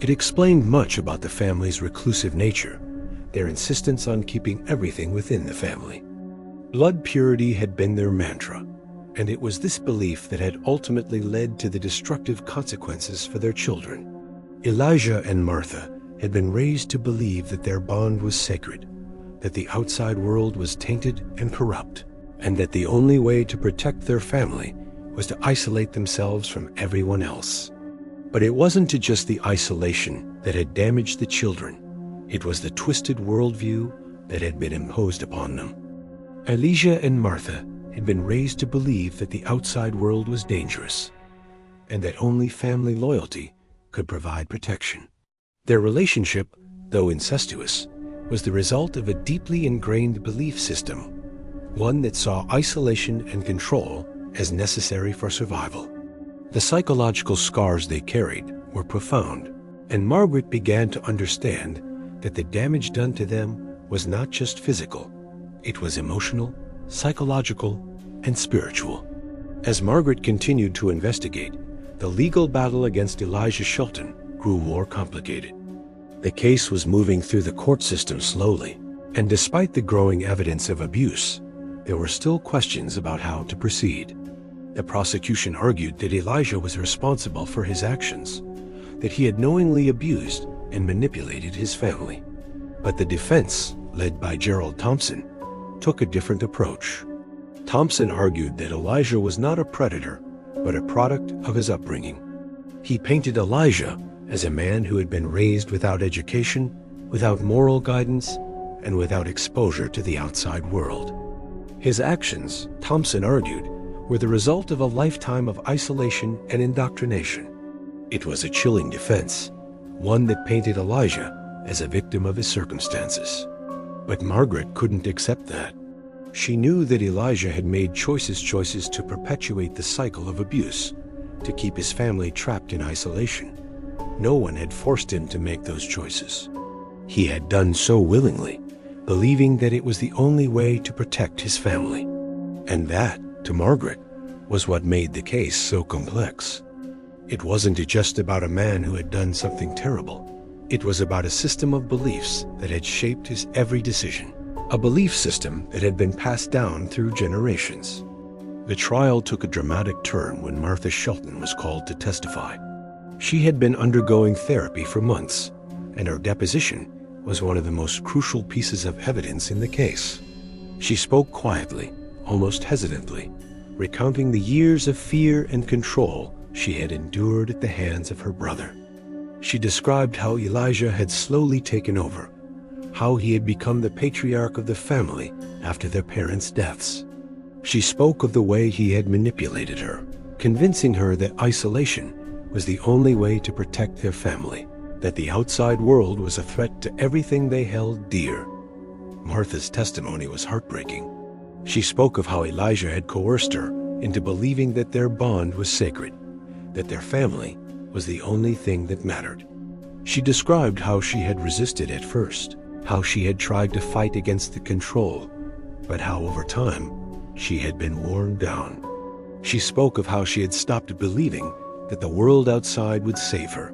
It explained much about the family's reclusive nature, their insistence on keeping everything within the family. Blood purity had been their mantra, and it was this belief that had ultimately led to the destructive consequences for their children. Elijah and Martha had been raised to believe that their bond was sacred, that the outside world was tainted and corrupt, and that the only way to protect their family was to isolate themselves from everyone else. But it wasn't just the isolation that had damaged the children. It was the twisted worldview that had been imposed upon them. Elijah and Martha had been raised to believe that the outside world was dangerous, and that only family loyalty could provide protection. Their relationship, though incestuous, was the result of a deeply ingrained belief system, one that saw isolation and control as necessary for survival. The psychological scars they carried were profound, and Margaret began to understand that the damage done to them was not just physical. It was emotional, psychological, and spiritual. As Margaret continued to investigate, the legal battle against Elijah Shelton grew more complicated. The case was moving through the court system slowly, and despite the growing evidence of abuse, there were still questions about how to proceed. The prosecution argued that Elijah was responsible for his actions, that he had knowingly abused and manipulated his family. But the defense, led by Gerald Thompson, took a different approach. Thompson argued that Elijah was not a predator, but a product of his upbringing. He painted Elijah as a man who had been raised without education, without moral guidance, and without exposure to the outside world. His actions, Thompson argued, were the result of a lifetime of isolation and indoctrination. It was a chilling defense, one that painted Elijah as a victim of his circumstances. But Margaret couldn't accept that. She knew that Elijah had made choices to perpetuate the cycle of abuse, to keep his family trapped in isolation. No one had forced him to make those choices. He had done so willingly, believing that it was the only way to protect his family. And that, to Margaret, was what made the case so complex. It wasn't just about a man who had done something terrible. It was about a system of beliefs that had shaped his every decision, a belief system that had been passed down through generations. The trial took a dramatic turn when Martha Shelton was called to testify. She had been undergoing therapy for months, and her deposition was one of the most crucial pieces of evidence in the case. She spoke quietly, almost hesitantly, recounting the years of fear and control she had endured at the hands of her brother. She described how Elijah had slowly taken over, how he had become the patriarch of the family after their parents' deaths. She spoke of the way he had manipulated her, convincing her that isolation was the only way to protect their family, that the outside world was a threat to everything they held dear. Martha's testimony was heartbreaking. She spoke of how Elijah had coerced her into believing that their bond was sacred, that their family was the only thing that mattered. She described how she had resisted at first, how she had tried to fight against the control, but how over time she had been worn down. She spoke of how she had stopped believing that the world outside would save her,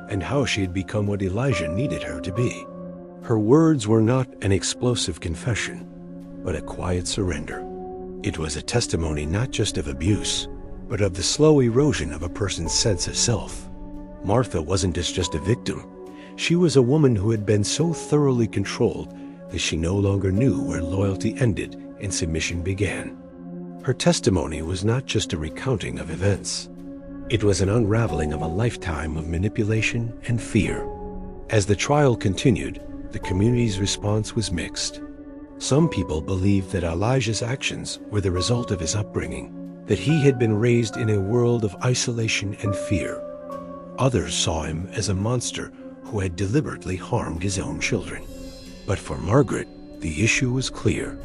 and how she had become what Elijah needed her to be. Her words were not an explosive confession, but a quiet surrender. It was a testimony not just of abuse, but of the slow erosion of a person's sense of self. Martha wasn't just a victim. She was a woman who had been so thoroughly controlled that she no longer knew where loyalty ended and submission began. Her testimony was not just a recounting of events. It was an unraveling of a lifetime of manipulation and fear. As the trial continued, the community's response was mixed. Some people believed that Elijah's actions were the result of his upbringing, that he had been raised in a world of isolation and fear. Others saw him as a monster who had deliberately harmed his own children. But for Margaret, the issue was clear.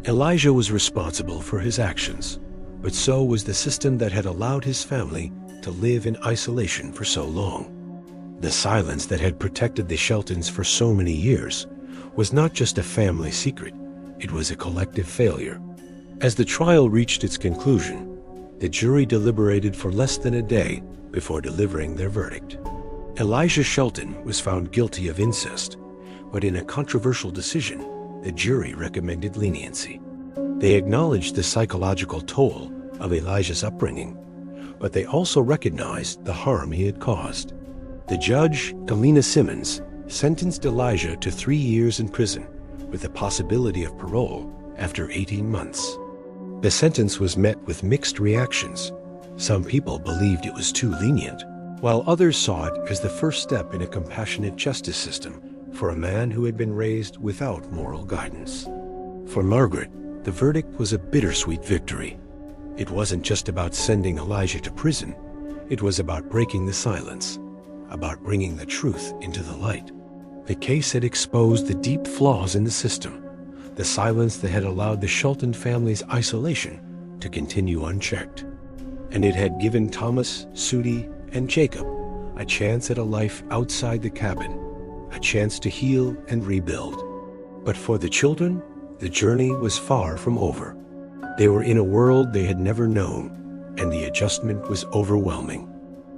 Elijah was responsible for his actions, but so was the system that had allowed his family to live in isolation for so long. The silence that had protected the Sheltons for so many years was not just a family secret, it was a collective failure. As the trial reached its conclusion, the jury deliberated for less than a day before delivering their verdict. Elijah Shelton was found guilty of incest, but in a controversial decision, the jury recommended leniency. They acknowledged the psychological toll of Elijah's upbringing, but they also recognized the harm he had caused. The judge, Elena Simmons, sentenced Elijah to 3 years in prison with the possibility of parole after 18 months. The sentence was met with mixed reactions. Some people believed it was too lenient, while others saw it as the first step in a compassionate justice system for a man who had been raised without moral guidance. For Margaret, the verdict was a bittersweet victory. It wasn't just about sending Elijah to prison. It was about breaking the silence, about bringing the truth into the light. The case had exposed the deep flaws in the system, the silence that had allowed the Shelton family's isolation to continue unchecked. And it had given Thomas, Sudi, and Jacob a chance at a life outside the cabin, a chance to heal and rebuild. But for the children, the journey was far from over. They were in a world they had never known, and the adjustment was overwhelming.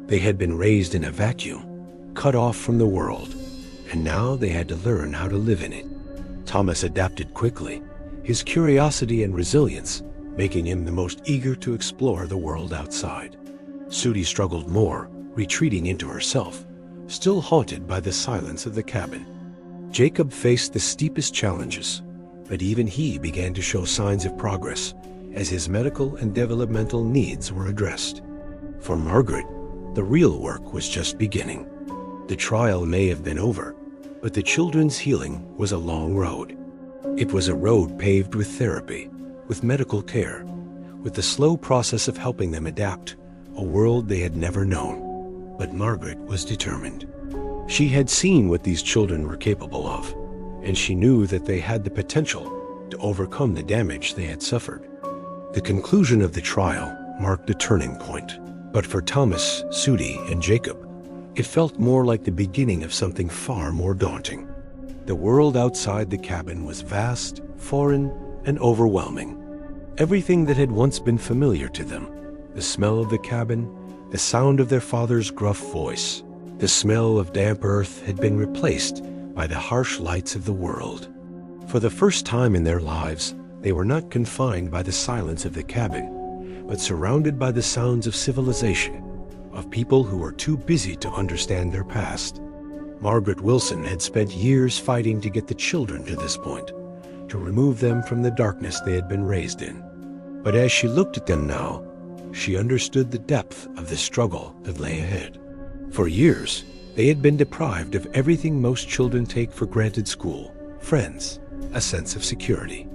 They had been raised in a vacuum, cut off from the world, and now they had to learn how to live in it. Thomas adapted quickly, his curiosity and resilience making him the most eager to explore the world outside. Sudi struggled more, retreating into herself, still haunted by the silence of the cabin. Jacob faced the steepest challenges, but even he began to show signs of progress as his medical and developmental needs were addressed. For Margaret, the real work was just beginning. The trial may have been over, but the children's healing was a long road. It was a road paved with therapy, with medical care, with the slow process of helping them adapt a world they had never known. But Margaret was determined. She had seen what these children were capable of, and she knew that they had the potential to overcome the damage they had suffered. The conclusion of the trial marked a turning point, but for Thomas, Sudi, and Jacob, it felt more like the beginning of something far more daunting. The world outside the cabin was vast, foreign, and overwhelming. Everything that had once been familiar to them, the smell of the cabin, the sound of their father's gruff voice. The smell of damp earth had been replaced by the harsh lights of the world. For the first time in their lives, they were not confined by the silence of the cabin, but surrounded by the sounds of civilization, of people who were too busy to understand their past. Margaret Wilson had spent years fighting to get the children to this point, to remove them from the darkness they had been raised in. But as she looked at them now, she understood the depth of the struggle that lay ahead. For years, they had been deprived of everything most children take for granted: school, friends, a sense of security.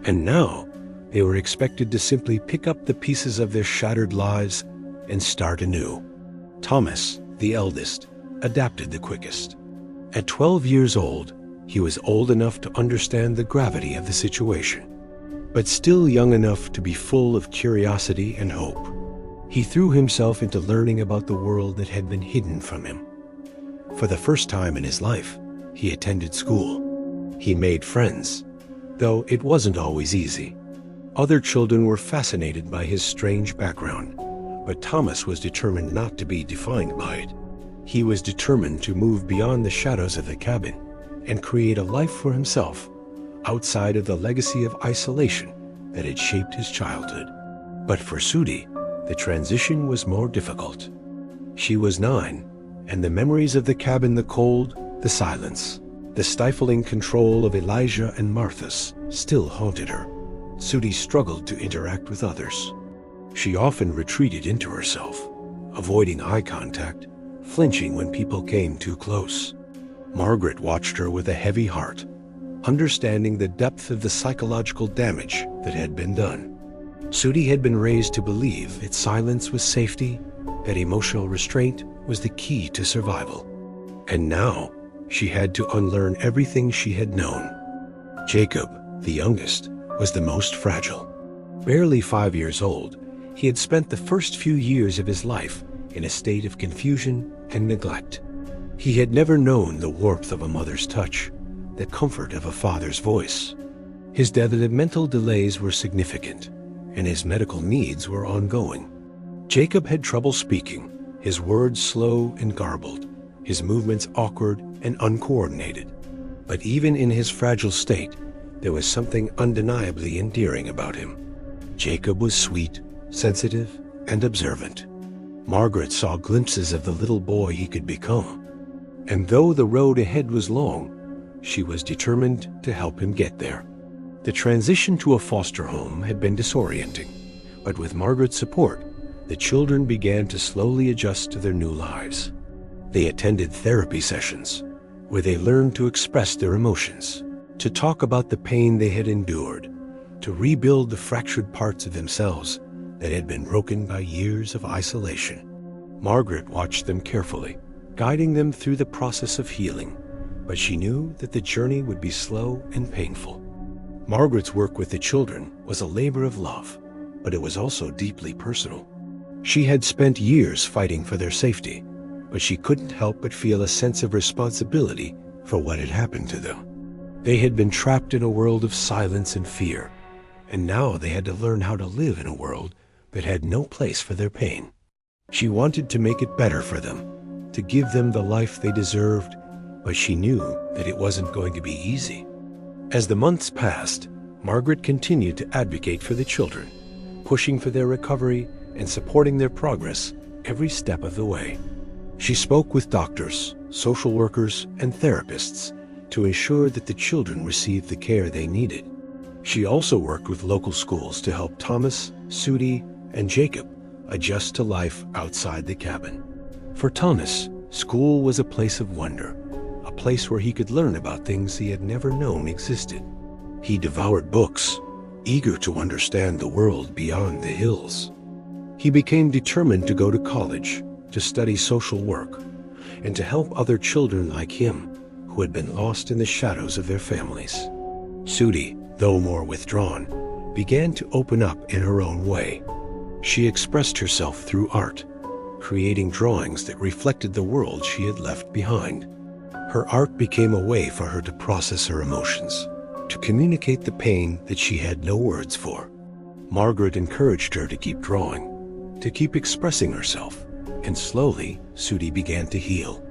And now, they were expected to simply pick up the pieces of their shattered lives and start anew. Thomas, the eldest, adapted the quickest. At 12 years old, he was old enough to understand the gravity of the situation, but still young enough to be full of curiosity and hope. He threw himself into learning about the world that had been hidden from him. For the first time in his life, he attended school. He made friends, though it wasn't always easy. Other children were fascinated by his strange background, but Thomas was determined not to be defined by it. He was determined to move beyond the shadows of the cabin and create a life for himself outside of the legacy of isolation that had shaped his childhood. But for Sudi, the transition was more difficult. She was 9, and the memories of the cabin, the cold, the silence, the stifling control of Elijah and Martha's still haunted her. Sudi struggled to interact with others. She often retreated into herself, avoiding eye contact, flinching when people came too close. Margaret watched her with a heavy heart, understanding the depth of the psychological damage that had been done. Sudi had been raised to believe that silence was safety, that emotional restraint was the key to survival. And now, she had to unlearn everything she had known. Jacob, the youngest, was the most fragile. Barely 5 years old, he had spent the first few years of his life in a state of confusion and neglect. He had never known the warmth of a mother's touch, the comfort of a father's voice. His developmental delays were significant, and his medical needs were ongoing. Jacob had trouble speaking, his words slow and garbled, his movements awkward and uncoordinated. But even in his fragile state, there was something undeniably endearing about him. Jacob was sweet, sensitive, and observant. Margaret saw glimpses of the little boy he could become. And though the road ahead was long, she was determined to help him get there. The transition to a foster home had been disorienting, but with Margaret's support, the children began to slowly adjust to their new lives. They attended therapy sessions, where they learned to express their emotions, to talk about the pain they had endured, to rebuild the fractured parts of themselves that had been broken by years of isolation. Margaret watched them carefully, guiding them through the process of healing, but she knew that the journey would be slow and painful. Margaret's work with the children was a labor of love, but it was also deeply personal. She had spent years fighting for their safety, but she couldn't help but feel a sense of responsibility for what had happened to them. They had been trapped in a world of silence and fear, and now they had to learn how to live in a world that had no place for their pain. She wanted to make it better for them, to give them the life they deserved, but she knew that it wasn't going to be easy. As the months passed, Margaret continued to advocate for the children, pushing for their recovery and supporting their progress every step of the way. She spoke with doctors, social workers, and therapists to ensure that the children received the care they needed. She also worked with local schools to help Thomas, Sudi, and Jacob adjust to life outside the cabin. For Thomas, school was a place of wonder, a place where he could learn about things he had never known existed. He devoured books, eager to understand the world beyond the hills. He became determined to go to college, to study social work, and to help other children like him who had been lost in the shadows of their families. Sudi, though more withdrawn, began to open up in her own way. She expressed herself through art, creating drawings that reflected the world she had left behind. Her art became a way for her to process her emotions, to communicate the pain that she had no words for. Margaret encouraged her to keep drawing, to keep expressing herself, and slowly, Sudi began to heal.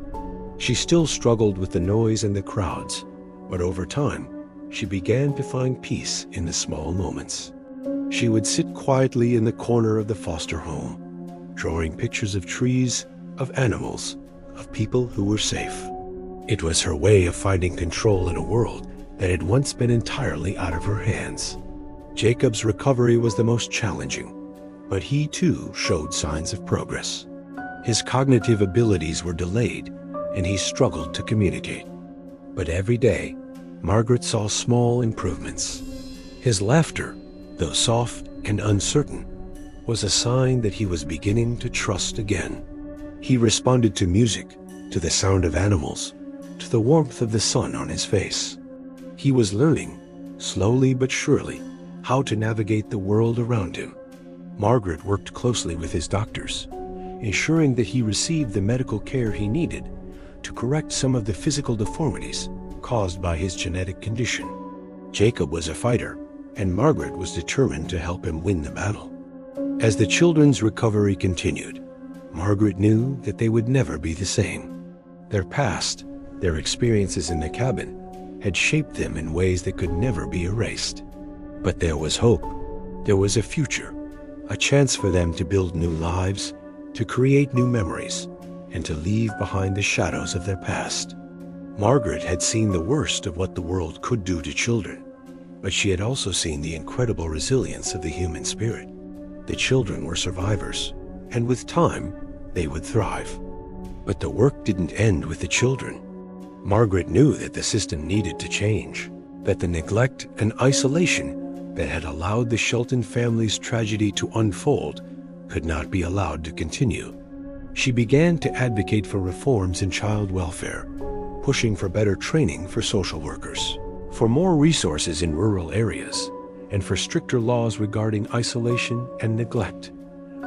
She still struggled with the noise and the crowds, but over time, she began to find peace in the small moments. She would sit quietly in the corner of the foster home, drawing pictures of trees, of animals, of people who were safe. It was her way of finding control in a world that had once been entirely out of her hands. Jacob's recovery was the most challenging, but he too showed signs of progress. His cognitive abilities were delayed, and he struggled to communicate. But every day, Margaret saw small improvements. His laughter, though soft and uncertain, was a sign that he was beginning to trust again. He responded to music, to the sound of animals, to the warmth of the sun on his face. He was learning, slowly but surely, how to navigate the world around him. Margaret worked closely with his doctors, ensuring that he received the medical care he needed to correct some of the physical deformities caused by his genetic condition. Jacob was a fighter, and Margaret was determined to help him win the battle. As the children's recovery continued, Margaret knew that they would never be the same. Their past, their experiences in the cabin, had shaped them in ways that could never be erased. But there was hope. There was a future, a chance for them to build new lives, to create new memories, and to leave behind the shadows of their past. Margaret had seen the worst of what the world could do to children, but she had also seen the incredible resilience of the human spirit. The children were survivors, and with time, they would thrive. But the work didn't end with the children. Margaret knew that the system needed to change, that the neglect and isolation that had allowed the Shelton family's tragedy to unfold could not be allowed to continue. She began to advocate for reforms in child welfare, pushing for better training for social workers, for more resources in rural areas, and for stricter laws regarding isolation and neglect.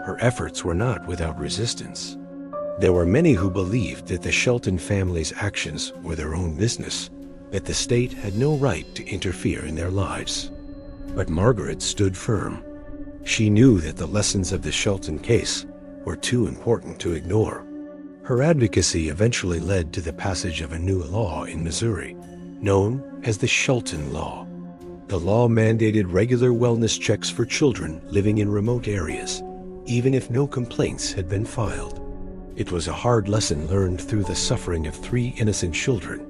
Her efforts were not without resistance. There were many who believed that the Shelton family's actions were their own business, that the state had no right to interfere in their lives. But Margaret stood firm. She knew that the lessons of the Shelton case were too important to ignore. Her advocacy eventually led to the passage of a new law in Missouri, known as the Shelton Law. The law mandated regular wellness checks for children living in remote areas, even if no complaints had been filed. It was a hard lesson learned through the suffering of 3 innocent children,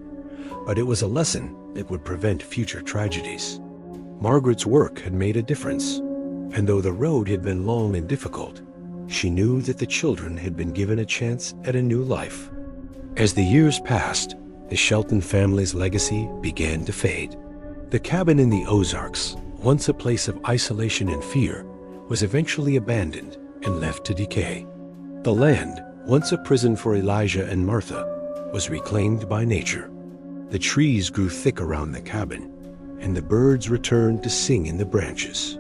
but it was a lesson that would prevent future tragedies. Margaret's work had made a difference, and though the road had been long and difficult, she knew that the children had been given a chance at a new life. As the years passed, the Shelton family's legacy began to fade. The cabin in the Ozarks, once a place of isolation and fear, was eventually abandoned and left to decay. The land, once a prison for Elijah and Martha, was reclaimed by nature. The trees grew thick around the cabin, and the birds returned to sing in the branches.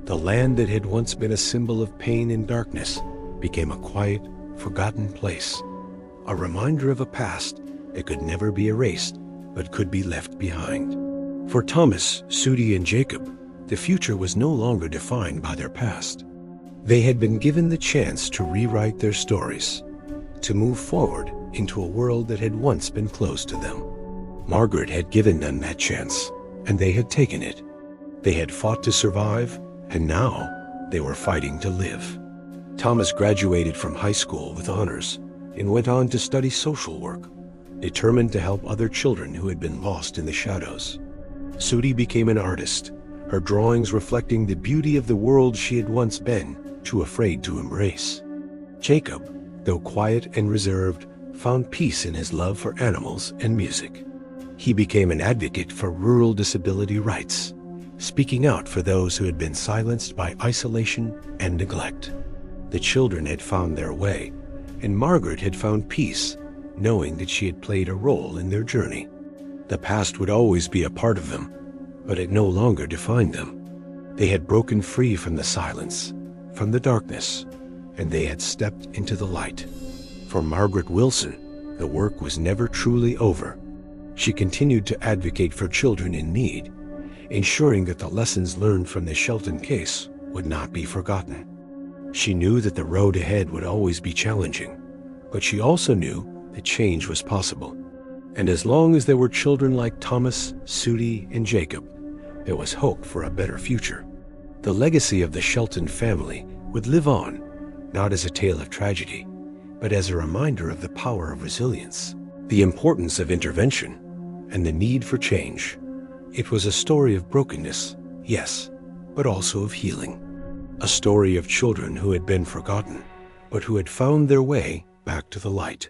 The land that had once been a symbol of pain and darkness became a quiet, forgotten place, a reminder of a past that could never be erased but could be left behind. For Thomas, Sudi, and Jacob, the future was no longer defined by their past. They had been given the chance to rewrite their stories, to move forward into a world that had once been closed to them. Margaret had given them that chance, and they had taken it. They had fought to survive, and now they were fighting to live. Thomas graduated from high school with honors and went on to study social work, determined to help other children who had been lost in the shadows. Sudi became an artist, her drawings reflecting the beauty of the world she had once been too afraid to embrace. Jacob, though quiet and reserved, found peace in his love for animals and music. He became an advocate for rural disability rights, speaking out for those who had been silenced by isolation and neglect. The children had found their way, and Margaret had found peace, knowing that she had played a role in their journey. The past would always be a part of them, but it no longer defined them. They had broken free from the silence, from the darkness, and they had stepped into the light. For Margaret Wilson, the work was never truly over. She continued to advocate for children in need, ensuring that the lessons learned from the Shelton case would not be forgotten. She knew that the road ahead would always be challenging, but she also knew that change was possible. And as long as there were children like Thomas, Sudie, and Jacob, there was hope for a better future. The legacy of the Shelton family would live on, not as a tale of tragedy, but as a reminder of the power of resilience, the importance of intervention, and the need for change. It was a story of brokenness, yes, but also of healing. A story of children who had been forgotten, but who had found their way back to the light.